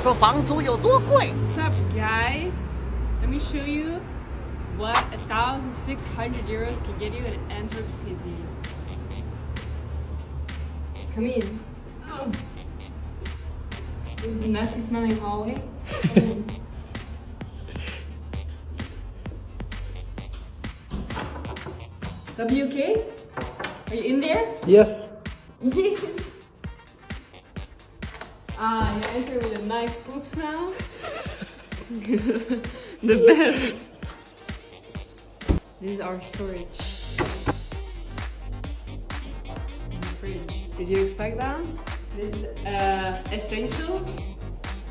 做房租有多贵。 What's up, guys? Let me show you what 1,600 euros can get you in Antwerp City. Come in. Oh. This is the nasty smelling hallway. Come in. WK? Are you in there? Yes. Yes. You enter with a nice poop smell. The best. This is our storage. This is a fridge. Did you expect that? This is essentials.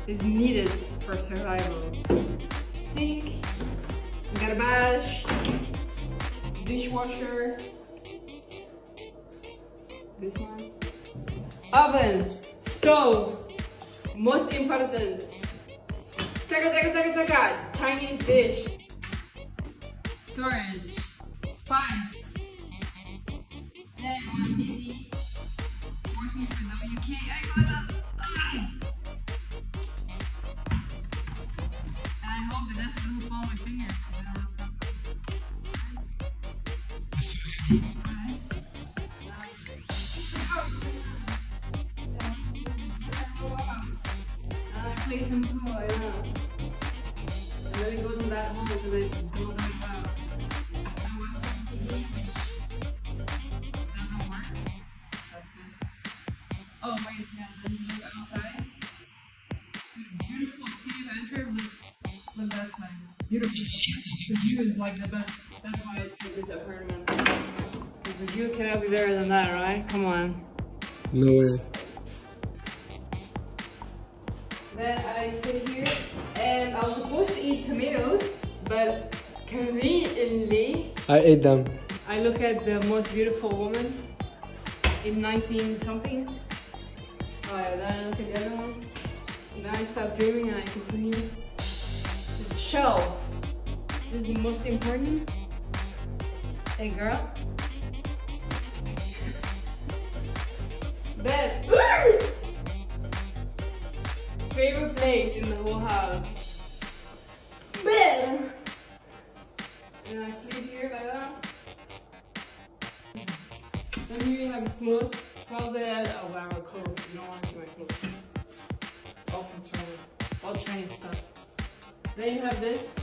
Is needed for survival. Sink, garbage, dishwasher. This one. Oven, stove. Most important. Chaka. Chinese dish. Storage. Spice. Then I'm busy working for WK. I got that. And I hope the dust doesn't fall on my fingers because I don't have them. Play some pool, I know. And then it goes in that hole because I blow them out. I watch some TV, which doesn't work. That's good. Oh, wait, yeah, then you look outside to the beautiful city of Antwerp. Look that side. Beautiful. The view is like the best. That's why I took this apartment. Because the view cannot be better than that, right? Come on. No way. Then I sit here and I was supposed to eat tomatoes, but conveniently I ate them. I look at the most beautiful woman in 19 something. Oh yeah, then I look at the other one. Then I stop dreaming and I continue. This shelf. This is the most important. Hey girl. Bed. Favorite place in the whole house. Bed. And I sleep here like that. Then here you have clothes. Closet. Oh wow, clothes. You don't want to see my clothes. It's all from China. It's all Chinese stuff. Then you have this.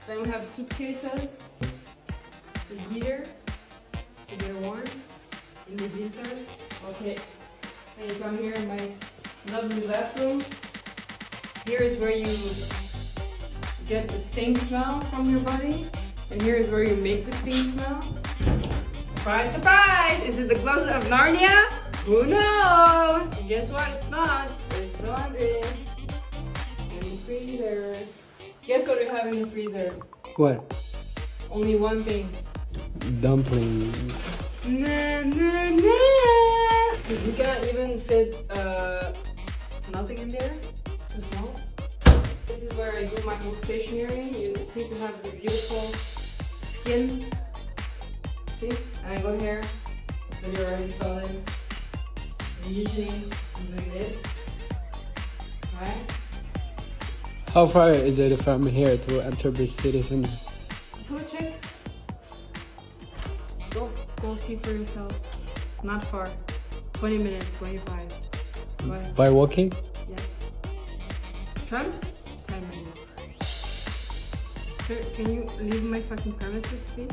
Then we have suitcases. The heater to get warm in the winter. Okay. Then you come here in my lovely bathroom. Here is where you get the stink smell from your body. And here is where you make the stink smell. Surprise, surprise! Is it the closet of Narnia? Who knows? Guess what? It's not. It's laundry. In the freezer. Guess what we have in the freezer? What? Only one thing. Dumplings. Na na na! Because you cannot even fit nothing in there. Too small. This is where I do my whole stationery. You see to have the beautiful skin. See? And I go here. So you already saw this. And usually I'm doing this. Right? How far is it from here to Antwerp City Center? Go check. Go see for yourself. Not far. 20 minutes, 25. Go ahead. By walking? Yeah. Trump? 10 minutes. Sir, can you leave my fucking premises, please?